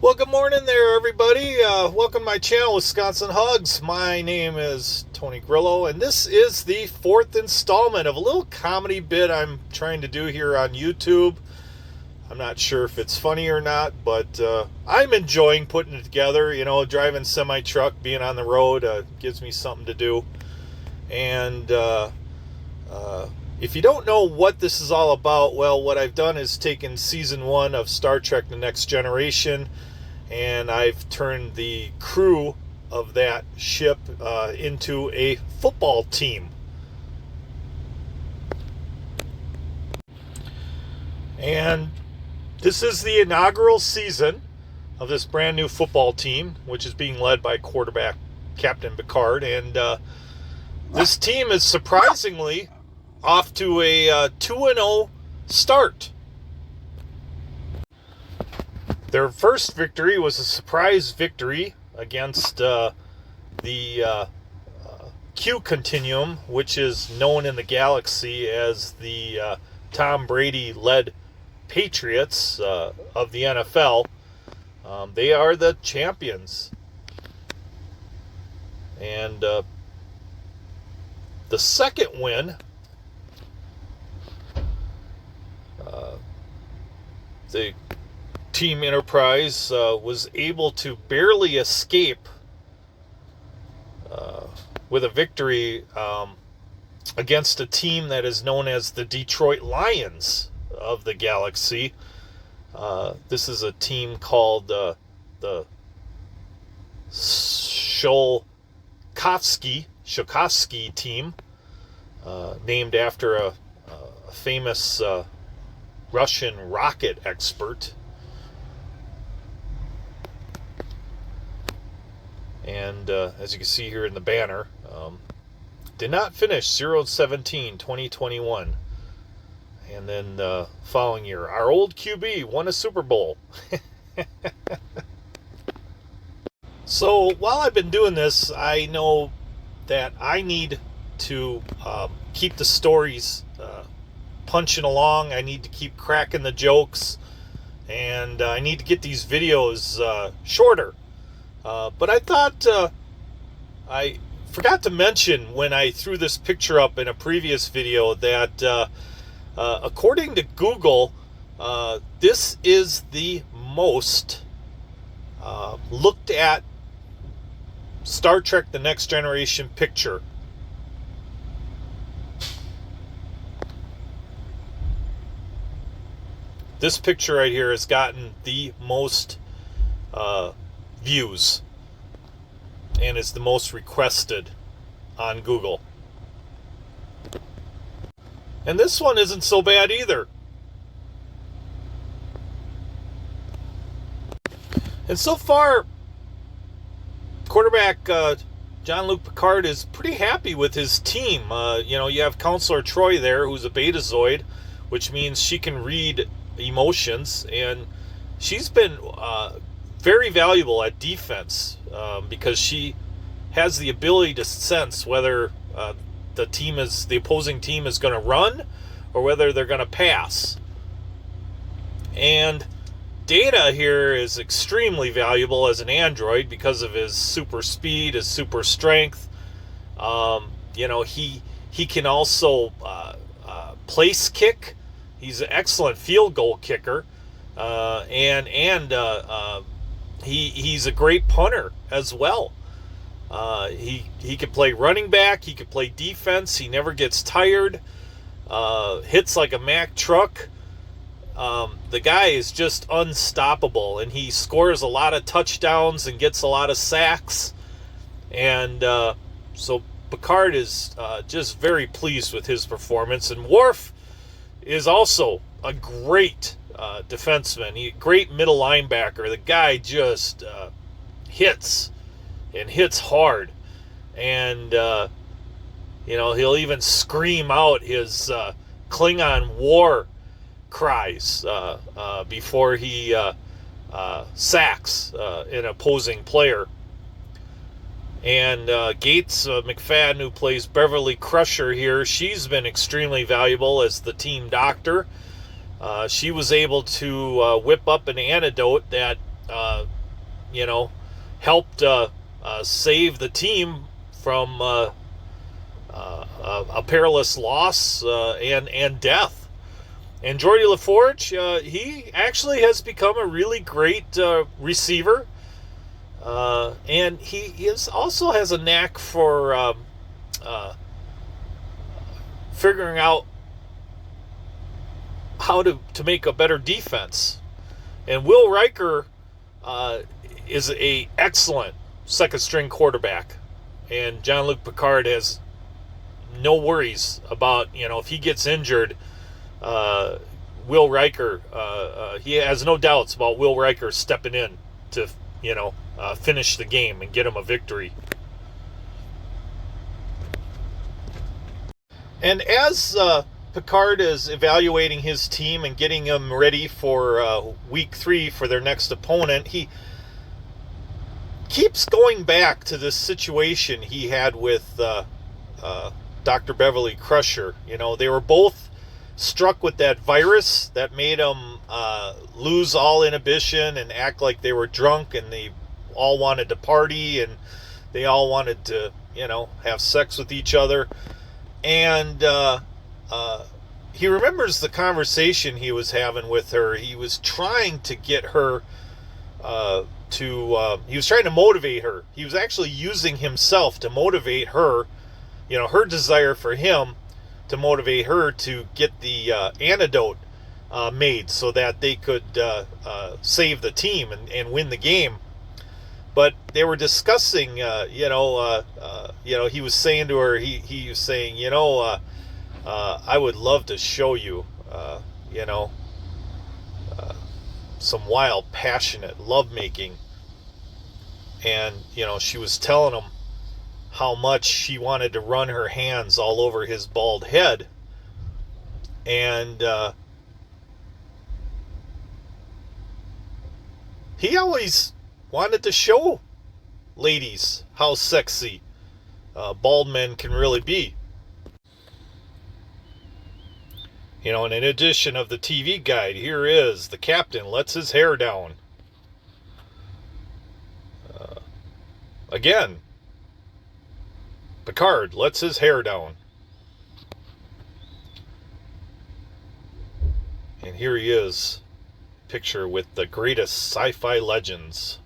Well, good morning there, everybody. Welcome to my channel, Wisconsin Hugs. My name is Tony Grillo, and this is the fourth installment of a little comedy bit I'm trying to do here on YouTube. I'm not sure if it's funny or not, but I'm enjoying putting it together. You know, driving semi-truck, being on the road gives me something to do. And if you don't know what this is all about, well, what I've done is taken season 1 of Star Trek The Next Generation, and I've turned the crew of that ship into a football team. And this is the inaugural season of this brand new football team, which is being led by quarterback Captain Picard. And this team is surprisingly off to a 2-0 start. Their first victory was a surprise victory against the Q Continuum, which is known in the galaxy as the Tom Brady-led Patriots of the NFL. They are the champions. And the second win, the Team Enterprise was able to barely escape with a victory against a team that is known as the Detroit Lions of the galaxy. This is a team called the Sholkovsky team, named after a famous Russian rocket expert. And as you can see here in the banner, did not finish 0-17, 2021. And then the following year, our old QB won a Super Bowl. So while I've been doing this, I know that I need to keep the stories punching along. I need to keep cracking the jokes. And I need to get these videos shorter. But I thought I forgot to mention when I threw this picture up in a previous video that according to Google, this is the most looked at Star Trek The Next Generation picture. This picture right here has gotten the most views and is the most requested on Google. And this one isn't so bad either. And so far, quarterback Jean-Luc Picard is pretty happy with his team. You know, you have Counselor Troy there, who's a Betazoid, which means she can read emotions, and she's been very valuable at defense because she has the ability to sense whether the opposing team is going to run or whether they're going to pass. And Data here is extremely valuable as an android because of his super speed, his super strength. You know, he can also place kick. He's an excellent field goal kicker, he's a great punter as well. He could play running back. He could play defense. He never gets tired. Hits like a Mack truck. The guy is just unstoppable, and he scores a lot of touchdowns and gets a lot of sacks. And so Picard is just very pleased with his performance. And Worf is also a great defenseman. Great middle linebacker. The guy just hits and hits hard. And, you know, he'll even scream out his Klingon war cries before he sacks an opposing player. And Gates McFadden, who plays Beverly Crusher here, she's been extremely valuable as the team doctor. She was able to whip up an antidote that helped save the team from a perilous loss and death. And Geordie LaForge, he actually has become a really great receiver. And he also has a knack for figuring out how to make a better defense. And Will Riker is a excellent second-string quarterback. And Jean-Luc Picard has no worries about, if he gets injured, Will Riker, he has no doubts about Will Riker stepping in to, finish the game and get him a victory. And as Picard is evaluating his team and getting them ready for week 3 for their next opponent, he keeps going back to this situation he had with Dr. Beverly Crusher. They were both struck with that virus that made them lose all inhibition and act like they were drunk, and they all wanted to party and they all wanted to, have sex with each other. And he remembers the conversation he was having with her. He was trying to get her he was trying to motivate her. He was actually using himself to motivate her, her desire for him, to motivate her to get the antidote made so that they could save the team and win the game. But they were discussing, he was saying to her, he was saying, I would love to show you, some wild, passionate lovemaking. And, she was telling him how much she wanted to run her hands all over his bald head. And he always wanted to show ladies how sexy bald men can really be. And in addition of the TV guide, here is the captain lets his hair down. Again, Picard lets his hair down. And here he is, picture with the greatest sci-fi legends.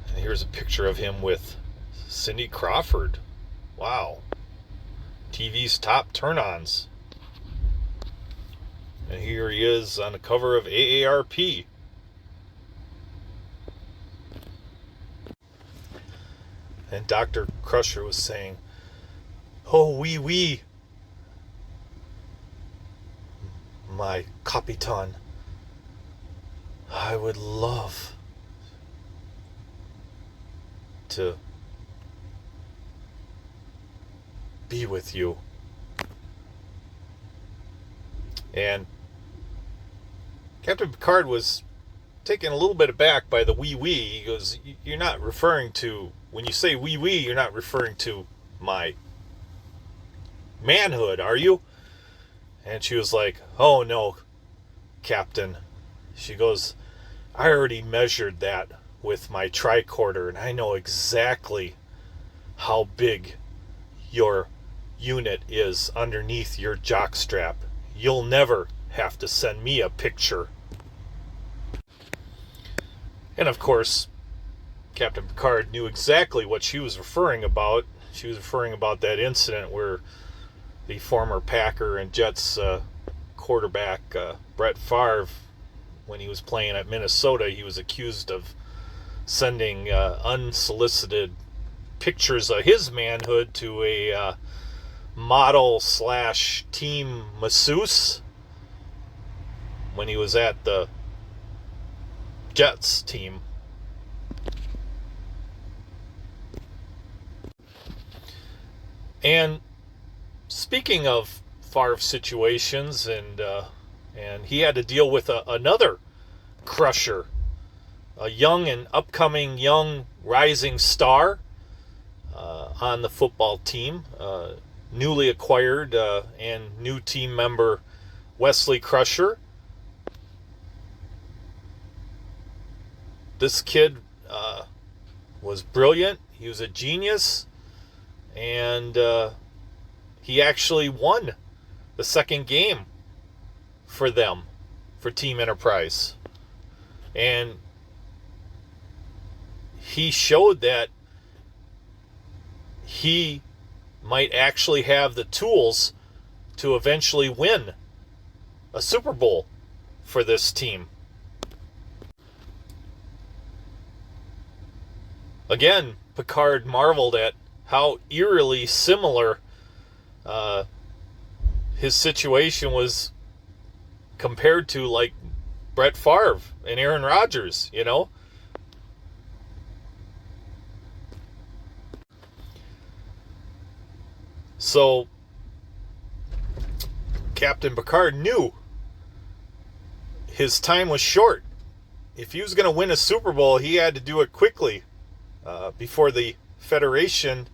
And here's a picture of him with Cindy Crawford. Wow. TV's top turn-ons. And here he is on the cover of AARP. And Dr. Crusher was saying, "Oh, oui, my Capitan, I would love to be with you." And Captain Picard was taken a little bit aback by the wee. He goes, "You're not referring to, when you say wee, you're not referring to my manhood, are you?" And she was like, "Oh no, Captain." She goes, "I already measured that with my tricorder, and I know exactly how big your unit is underneath your jockstrap. You'll never have to send me a picture." And of course, Captain Picard knew exactly what she was referring about. She was referring about that incident where the former Packer and Jets quarterback, Brett Favre, when he was playing at Minnesota, he was accused of sending unsolicited pictures of his manhood to a model / team masseuse when he was at the Jets team. And speaking of Favre situations, and he had to deal with another crusher, a young and upcoming young rising star on the football team, newly acquired and new team member Wesley Crusher, this kid was brilliant. He was a genius, and he actually won the second game for them, for Team Enterprise. And he showed that he might actually have the tools to eventually win a Super Bowl for this team. Again, Picard marveled at how eerily similar his situation was compared to, like, Brett Favre and Aaron Rodgers, you know? So, Captain Picard knew his time was short. If he was going to win a Super Bowl, he had to do it quickly before the Federation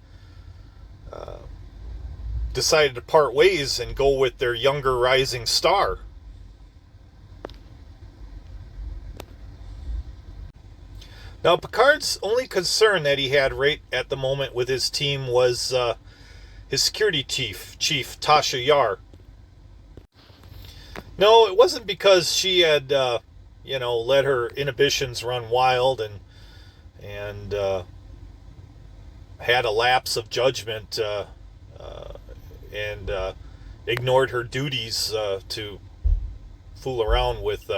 decided to part ways and go with their younger rising star. Now, Picard's only concern that he had right at the moment with his team was his security chief, Tasha Yar. No, it wasn't because she had, let her inhibitions run wild and had a lapse of judgment and ignored her duties to fool around with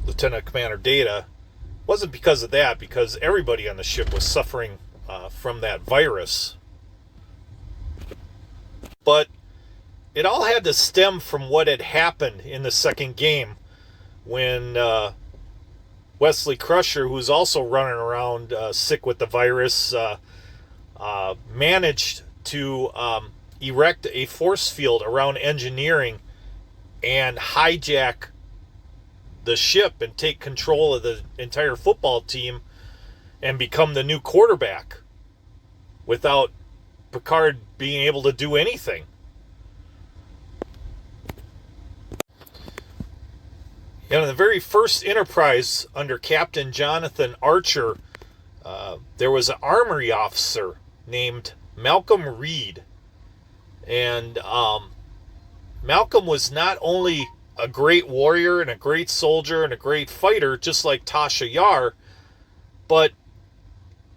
Lieutenant Commander Data. It wasn't because of that, because everybody on the ship was suffering from that virus. But it all had to stem from what had happened in the second game when Wesley Crusher, who's also running around sick with the virus, managed to erect a force field around engineering and hijack the ship and take control of the entire football team and become the new quarterback without Picard being able to do anything. In the very first Enterprise under Captain Jonathan Archer, there was an armory officer named Malcolm Reed. And Malcolm was not only a great warrior and a great soldier and a great fighter, just like Tasha Yar, but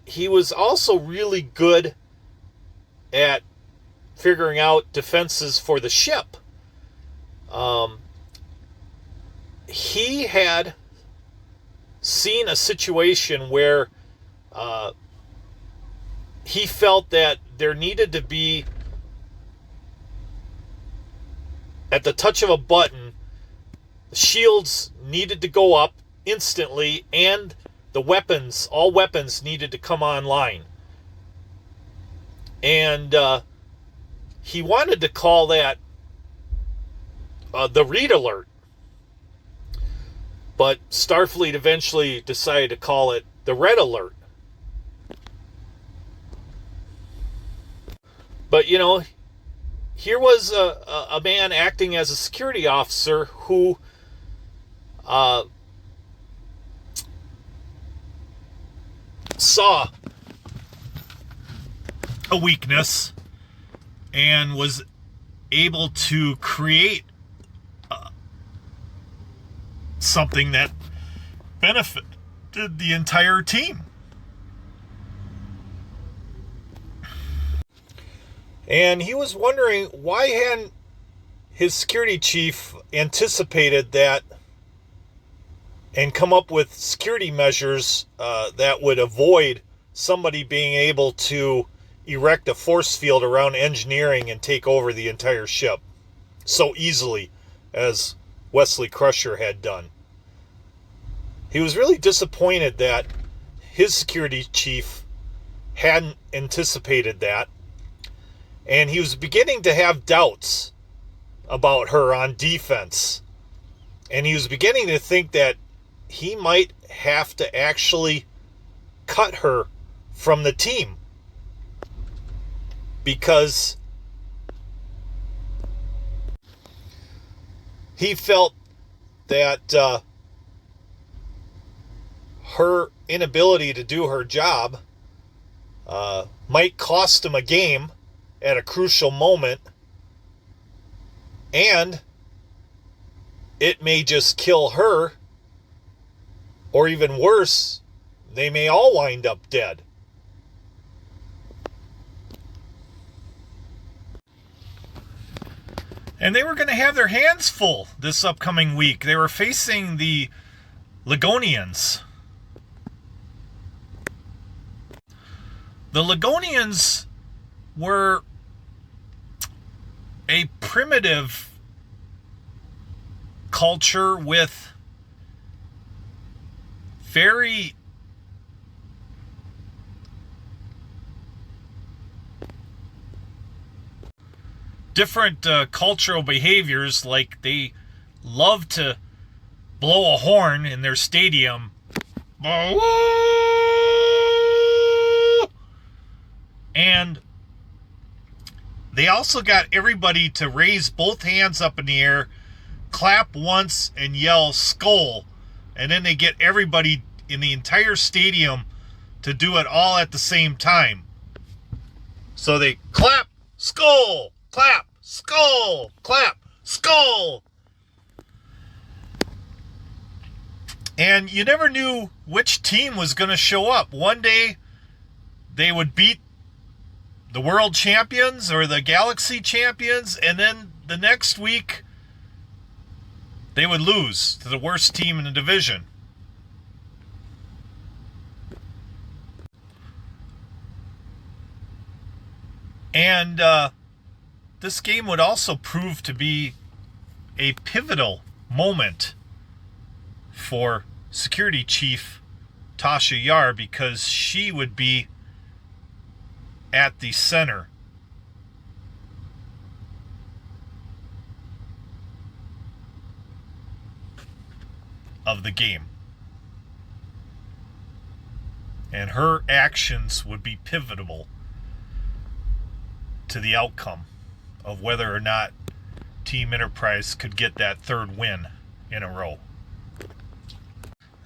he was also really good at figuring out defenses for the ship. He had seen a situation where he felt that there needed to be, at the touch of a button, the shields needed to go up instantly and all weapons needed to come online. And he wanted to call that the read alert. But Starfleet eventually decided to call it the red alert. But, here was a man acting as a security officer who saw a weakness and was able to create something that benefited the entire team. And he was wondering, why hadn't his security chief anticipated that and come up with security measures that would avoid somebody being able to erect a force field around engineering and take over the entire ship so easily as Wesley Crusher had done. He was really disappointed that his security chief hadn't anticipated that, and he was beginning to have doubts about her on defense, and he was beginning to think that he might have to actually cut her from the team, because he felt that her inability to do her job might cost him a game at a crucial moment, and it may just kill her, or even worse, they may all wind up dead. And they were going to have their hands full this upcoming week. They were facing the Ligonians. The Ligonians were a primitive culture with very different cultural behaviors. Like, they love to blow a horn in their stadium. And they also got everybody to raise both hands up in the air, clap once, and yell "Skol." And then they get everybody in the entire stadium to do it all at the same time. So they clap, "Skol," clap, "Skol," clap, "Skol." And you never knew which team was going to show up. One day they would beat the world champions or the galaxy champions, and then the next week they would lose to the worst team in the division. And this game would also prove to be a pivotal moment for Security Chief Tasha Yar, because she would be at the center of the game. And her actions would be pivotal to the outcome of whether or not Team Enterprise could get that third win in a row.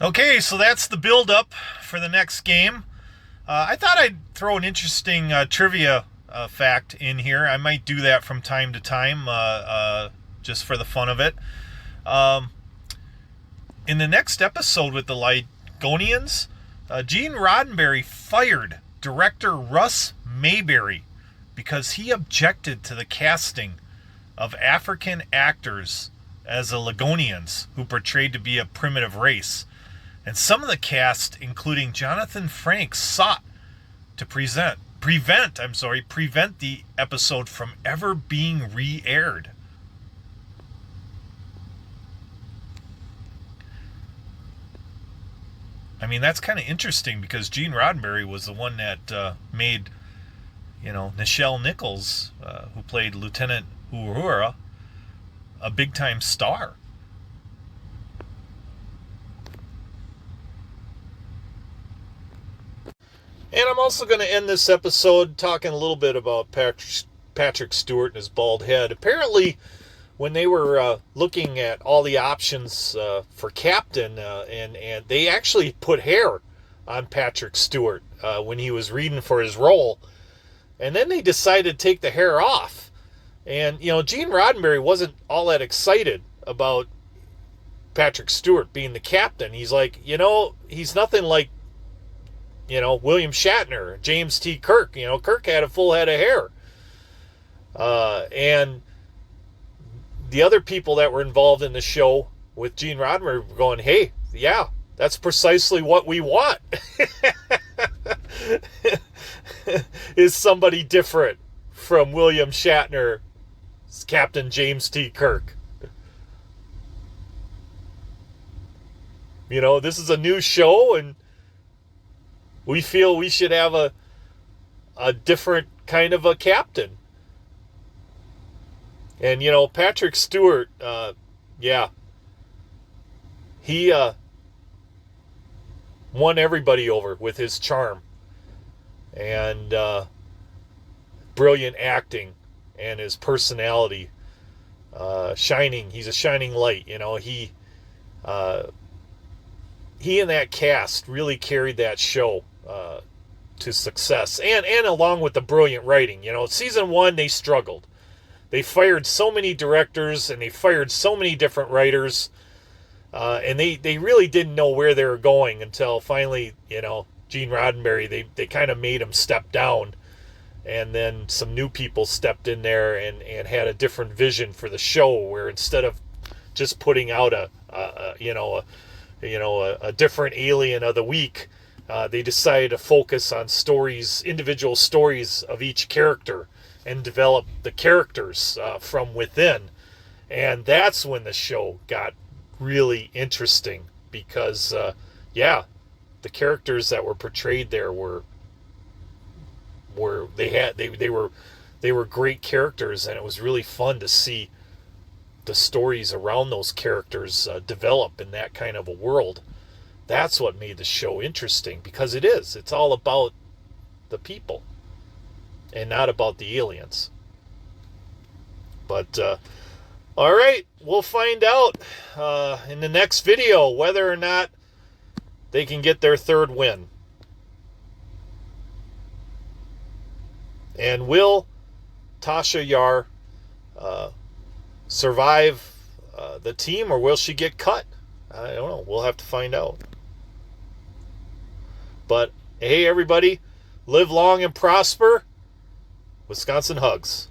Okay, so that's the build-up for the next game. I thought I'd throw an interesting trivia fact in here. I might do that from time to time, just for the fun of it. In the next episode with the Ligonians, Gene Roddenberry fired director Russ Mayberry because he objected to the casting of African actors as the Ligonians, who portrayed to be a primitive race. And some of the cast, including Jonathan Frakes, sought to prevent the episode from ever being re-aired. I mean, that's kind of interesting, because Gene Roddenberry was the one that made, Nichelle Nichols, who played Lieutenant Uhura, a big-time star. And I'm also going to end this episode talking a little bit about Patrick Stewart and his bald head. Apparently, when they were looking at all the options for captain, and they actually put hair on Patrick Stewart when he was reading for his role, and then they decided to take the hair off. And, Gene Roddenberry wasn't all that excited about Patrick Stewart being the captain. He's like, he's nothing like, William Shatner, James T. Kirk. Kirk had a full head of hair. And the other people that were involved in the show with Gene Roddenberry were going, hey, yeah, that's precisely what we want. Is somebody different from William Shatner, Captain James T. Kirk. This is a new show, and we feel we should have a different kind of a captain. And, Patrick Stewart, he won everybody over with his charm and brilliant acting and his personality. He's a shining light. He he and that cast really carried that show to success, and along with the brilliant writing. You know, season 1 they struggled. They fired so many directors and they fired so many different writers, and they really didn't know where they were going until finally, you know, Gene Roddenberry, they kind of made him step down, and then some new people stepped in there and had a different vision for the show, where instead of just putting out a different alien of the week, they decided to focus on stories, individual stories of each character, and develop the characters from within. And that's when the show got really interesting, because the characters that were portrayed there were great characters, and it was really fun to see the stories around those characters develop in that kind of a world. That's what made the show interesting, because it's all about the people and not about the aliens. But all right, we'll find out in the next video whether or not they can get their third win. And will Tasha Yar survive the team, or will she get cut? I don't know. We'll have to find out. But hey, everybody, live long and prosper. Wisconsin hugs.